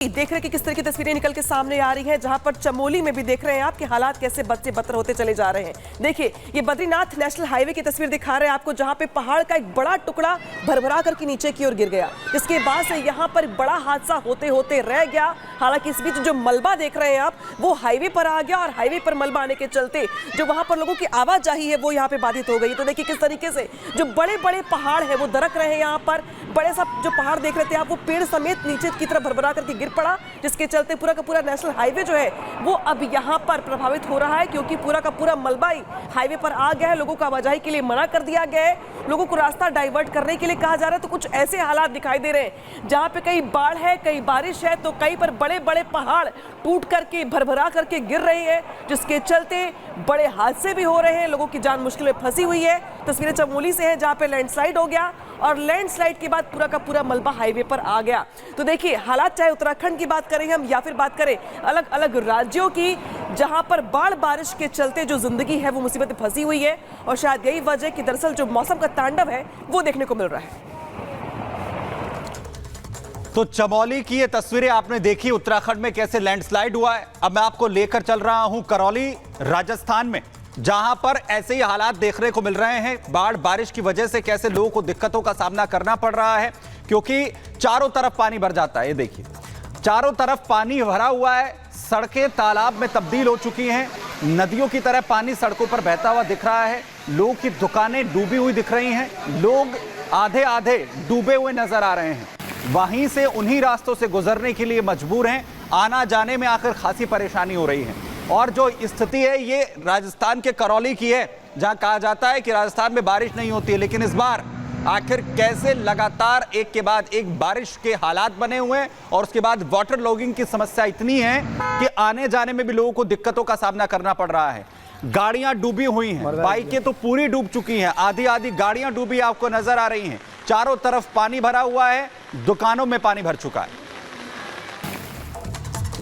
देख रहे हैं कि किस तरह की तस्वीरें निकल के सामने आ रही हैं, जहां पर चमोली में भी देख रहे हैं आप कि हालात कैसे बदसे बदतर होते चले जा रहे हैं। देखिए, ये बद्रीनाथ नेशनल हाईवे की तस्वीर दिखा रहे हैं आपको, जहां पे पहाड़ का एक बड़ा टुकड़ा भरभरा करके नीचे की ओर गिर गया, जिसके बाद से यहां पर बड़ा हादसा होते होते रह गया। हालांकि इस बीच जो मलबा देख रहे हैं आप, वो हाईवे पर आ गया और हाईवे पर मलबा आने के चलते जो वहां पर लोगों की आवाजाही है वो यहाँ पे बाधित हो गई। तो देखिए किस तरीके से जो बड़े बड़े पहाड़ है वो दरक रहे हैं। यहाँ पर बड़े सा जो पहाड़ देख रहे थे आप, वो पेड़ समेत नीचे की तरफ भरभरा करके गिर पड़ा, जिसके चलते पूरा का पूरा नेशनल हाईवे जो है वो अब यहाँ पर प्रभावित हो रहा है, क्योंकि पूरा का पूरा मलबा ही हाईवे पर आ गया है। लोगों को आवाजाही के लिए मना कर दिया गया है, लोगों को रास्ता डाइवर्ट करने के लिए कहा जा रहा है। तो कुछ ऐसे हालात दिखाई दे रहे हैं जहाँ पे कहीं बाढ़ है, कहीं बारिश है, तो कहीं पर बड़े बड़े पहाड़ टूट करके भरभरा करके गिर रहे हैं, जिसके चलते बड़े हादसे भी हो रहे हैं, लोगों की जान मुश्किल में फंसी हुई है। तस्वीरें चमोली से हैं, जहाँ पे लैंडस्लाइड हो गया और लैंडस्लाइड के बाद पूरा का पूरा मलबा हाईवे पर आ गया। तो देखिए हालात, चाहे उत्तराखंड की बात करें हम या फिर बात करें अलग अलग राज्यों की, जहां पर बाढ़ बारिश के चलते जो जिंदगी है वो मुसीबत में फंसी हुई है। और शायद यही वजह है कि दरअसल जो मौसम का तांडव है वो देखने को मिल रहा है। तो चमोली की ये तस्वीरें आपने देखी, उत्तराखंड में कैसे लैंडस्लाइड हुआ है। अब मैं आपको लेकर चल रहा हूं करौली, राजस्थान में, जहां पर ऐसे ही हालात देखने को मिल रहे हैं। बाढ़ बारिश की वजह से कैसे लोगों को दिक्कतों का सामना करना पड़ रहा है, क्योंकि चारों तरफ पानी भर जाता है। ये देखिए, चारों तरफ पानी भरा हुआ है, सड़कें तालाब में तब्दील हो चुकी हैं, नदियों की तरह पानी सड़कों पर बहता हुआ दिख रहा है, लोगों की दुकानें डूबी हुई दिख रही हैं, लोग आधे आधे डूबे हुए नजर आ रहे हैं, वहीं से उन्हीं रास्तों से गुजरने के लिए मजबूर हैं। आना जाने में आखिर खासी परेशानी हो रही है। और जो स्थिति है ये राजस्थान के करौली की है, जहां कहा जाता है कि राजस्थान में बारिश नहीं होती है, लेकिन इस बार आखिर कैसे लगातार एक के बाद एक बारिश के हालात बने हुए हैं। और उसके बाद वाटर लॉगिंग की समस्या इतनी है कि आने जाने में भी लोगों को दिक्कतों का सामना करना पड़ रहा है। गाड़ियां डूबी हुई हैं, बाइकें तो पूरी डूब चुकी हैं, आधी आधी गाड़ियां डूबी आपको नजर आ रही हैं। चारों तरफ पानी भरा हुआ है, दुकानों में पानी भर चुका है।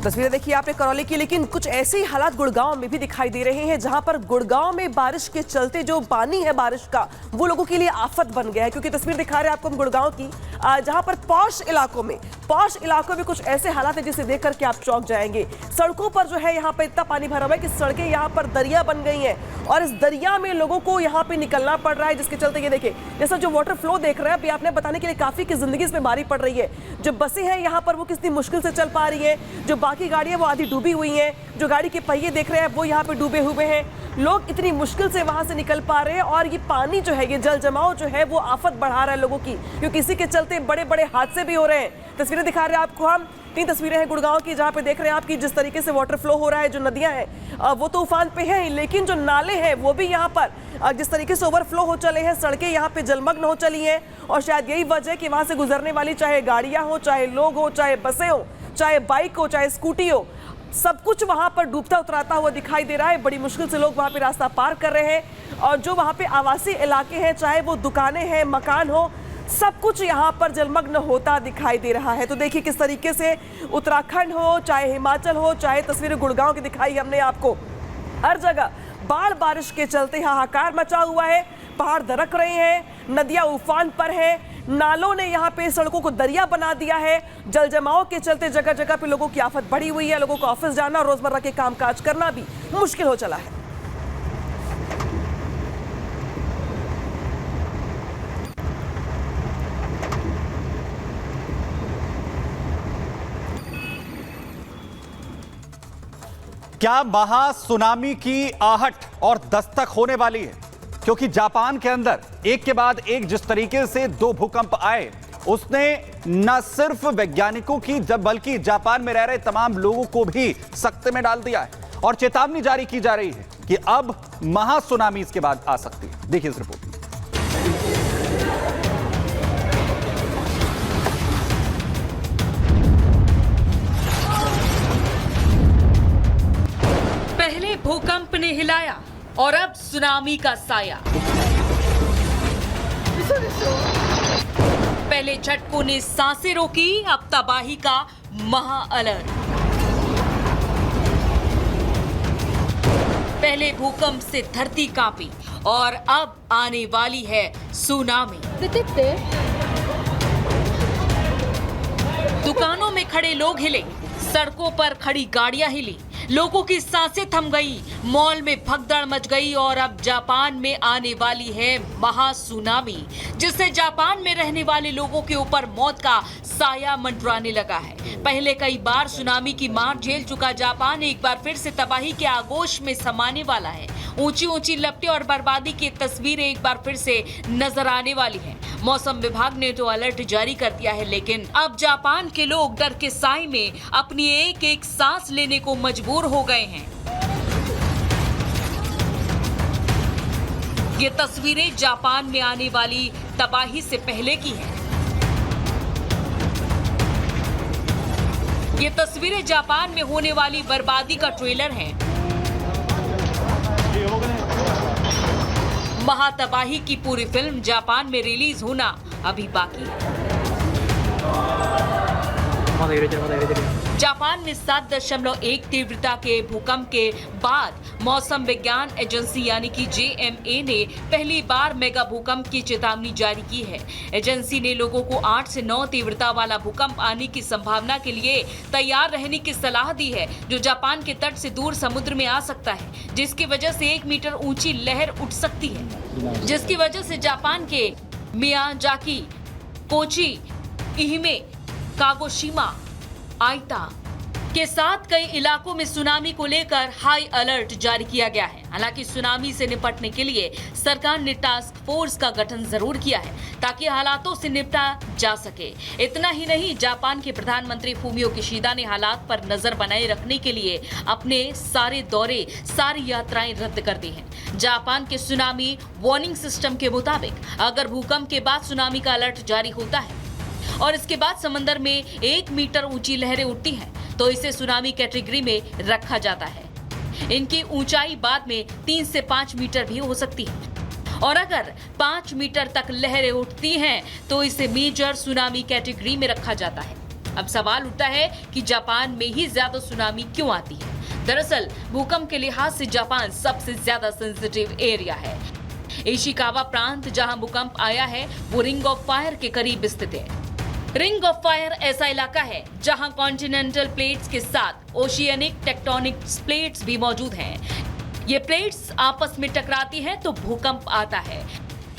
तस्वीरें देखिए आपने करौली की, लेकिन कुछ ऐसे ही हालात गुड़गांव में भी दिखाई दे रहे हैं, जहां पर गुड़गांव में बारिश के चलते जो पानी है बारिश का वो लोगों के लिए आफत बन गया है। क्योंकि तस्वीर दिखा रहे हैं आपको हम गुड़गांव की, जहां पर पॉश इलाकों में कुछ ऐसे हालात है जिसे देख करके आप चौंक जाएंगे। सड़कों पर जो है यहाँ पर इतना पानी भरा हुआ है कि सड़कें यहाँ पर दरिया बन गई हैं और इस दरिया में लोगों को यहाँ पे निकलना पड़ रहा है, जिसके चलते ये देखिए जैसा जो वाटर फ्लो देख रहे हैं अभी आपने बताने के लिए काफी की जिंदगी इसमें भारी पड़ रही है। जो बसें हैं यहाँ पर वो कितनी मुश्किल से चल पा रही है, जो बाकी गाड़ियां वो आधी डूबी हुई हैं, जो गाड़ी के पहिए देख रहे हैं वो यहाँ पे डूबे हुए हैं, लोग इतनी मुश्किल से वहां से निकल पा रहे हैं। और ये पानी जो है, ये जल जमाव जो है वो आफत बढ़ा रहा है लोगों की, क्योंकि इसी के चलते बड़े बड़े हादसे भी हो रहे हैं। तस्वीरें दिखा रहे हैं आपको हम, 3 तस्वीरें हैं गुड़गांव की, जहां पे देख रहे हैं आपकी जिस तरीके से वाटर फ्लो हो रहा है। जो नदियां हैं वो तो उफान पे हैं, लेकिन जो नाले हैं वो भी यहाँ पर जिस तरीके से ओवरफ्लो हो चले हैं, सड़कें यहाँ पे जलमग्न हो चली हैं। और शायद यही वजह है कि वहां से गुजरने वाली चाहे गाड़ियां हो, चाहे लोग हो, चाहे बसें हो, चाहे बाइक हो, चाहे स्कूटी हो, सब कुछ वहां पर डूबता उतराता हुआ दिखाई दे रहा है। बड़ी मुश्किल से लोग वहां पे रास्ता पार कर रहे हैं। और जो वहां पे आवासीय इलाके हैं, चाहे वो दुकानें हैं, मकान हो, सब कुछ यहाँ पर जलमग्न होता दिखाई दे रहा है। तो देखिए किस तरीके से उत्तराखंड हो, चाहे हिमाचल हो, चाहे तस्वीरें गुड़गांव की दिखाई हमने आपको, हर जगह बाढ़ बारिश के चलते हाहाकार मचा हुआ है। पहाड़ दरक रहे हैं, नदियां उफान पर है, नालों ने यहाँ पे सड़कों को दरिया बना दिया है। जल जमाव के चलते जगह जगह पे लोगों की आफत बढ़ी हुई है, लोगों को ऑफिस जाना और रोजमर्रा के कामकाज करना भी मुश्किल हो चला है। क्या महा सुनामी की आहट और दस्तक होने वाली है, क्योंकि जापान के अंदर एक के बाद एक जिस तरीके से 2 भूकंप आए, उसने न सिर्फ वैज्ञानिकों की बल्कि जापान में रह रहे तमाम लोगों को भी सख्ते में डाल दिया है। और चेतावनी जारी की जा रही है कि अब महा सुनामी इसके बाद आ सकती है। देखिए इस रिपोर्ट। पहले भूकंप ने हिलाया और अब सुनामी का साया। पहले झटकों ने सांसें रोकी, अब तबाही का महा अलर्ट। पहले भूकंप से धरती कांपी और अब आने वाली है सुनामी। दुकानों में खड़े लोग हिले, सड़कों पर खड़ी गाड़ियां हिली, लोगों की सांसें थम गई, मॉल में भगदड़ मच गई और अब जापान में आने वाली है महासुनामी, जिससे जापान में रहने वाले लोगों के ऊपर मौत का साया मंडराने लगा है। पहले कई बार सुनामी की मार झेल चुका जापान एक बार फिर से तबाही के आगोश में समाने वाला है। ऊंची ऊंची लपटें और बर्बादी की तस्वीरें एक बार फिर से नजर आने वाली हैं। मौसम विभाग ने तो अलर्ट जारी कर दिया है, लेकिन अब जापान के लोग डर के साए में अपनी एक एक सांस लेने को मजबूर हो गए हैं। ये तस्वीरें जापान में आने वाली तबाही से पहले की हैं। ये तस्वीरें जापान में होने वाली बर्बादी का ट्रेलर है। महातबाही की पूरी फिल्म जापान में रिलीज होना अभी बाकी है। जापान में 7.1 तीव्रता के भूकंप के बाद मौसम विज्ञान एजेंसी यानी कि JMA ने पहली बार मेगा भूकंप की चेतावनी जारी की है। एजेंसी ने लोगों को 8 से 9 तीव्रता वाला भूकंप आने की संभावना के लिए तैयार रहने की सलाह दी है, जो जापान के तट से दूर समुद्र में आ सकता है, जिसकी वजह से 1 मीटर ऊंची लहर उठ सकती है, जिसकी वजह से जापान के मियाजाकी, कोची, इहिमे, कागोशिमा, आइता के साथ कई इलाकों में सुनामी को लेकर हाई अलर्ट जारी किया गया है। हालांकि सुनामी से निपटने के लिए सरकार ने टास्क फोर्स का गठन जरूर किया है, ताकि हालातों से निपटा जा सके। इतना ही नहीं, जापान के प्रधानमंत्री फूमियो किशिदा ने हालात पर नजर बनाए रखने के लिए अपने सारे दौरे, सारी यात्राएं रद्द कर दी हैं। जापान के सुनामी वार्निंग सिस्टम के मुताबिक अगर भूकंप के बाद सुनामी का अलर्ट जारी होता है और इसके बाद समंदर में 1 मीटर ऊंची लहरें उठती हैं, तो इसे सुनामी कैटेगरी में रखा जाता है। इनकी ऊंचाई बाद में 3 से 5 मीटर भी हो सकती है, और अगर 5 मीटर तक लहरें उठती हैं तो इसे मेजर सुनामी कैटेगरी में रखा जाता है। अब सवाल उठता है कि जापान में ही ज्यादा सुनामी क्यों आती है। दरअसल भूकंप के लिहाज से जापान सबसे ज्यादा सेंसिटिव एरिया है। इशिकावा प्रांत जहां भूकंप आया है, वो रिंग ऑफ फायर के करीब स्थित है। रिंग ऑफ फायर ऐसा इलाका है जहां कॉन्टिनेंटल प्लेट्स के साथ ओशियनिक टेक्टोनिक प्लेट्स भी मौजूद हैं। ये प्लेट्स आपस में टकराती हैं तो भूकंप आता है।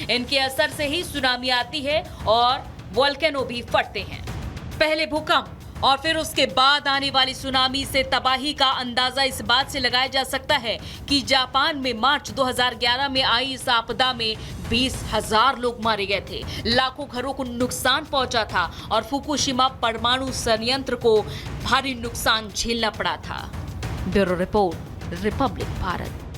इनके असर से ही सुनामी आती है और वोल्केनो भी फटते हैं। पहले भूकंप और फिर उसके बाद आने वाली सुनामी से तबाही का अंदाजा इस बात से लगाया जा सकता है कि जापान में मार्च 2011 में आई इस आपदा में 20,000 लोग मारे गए थे, लाखों घरों को नुकसान पहुंचा था और फुकुशिमा परमाणु संयंत्र को भारी नुकसान झेलना पड़ा था। Bureau report, Republic Bharat.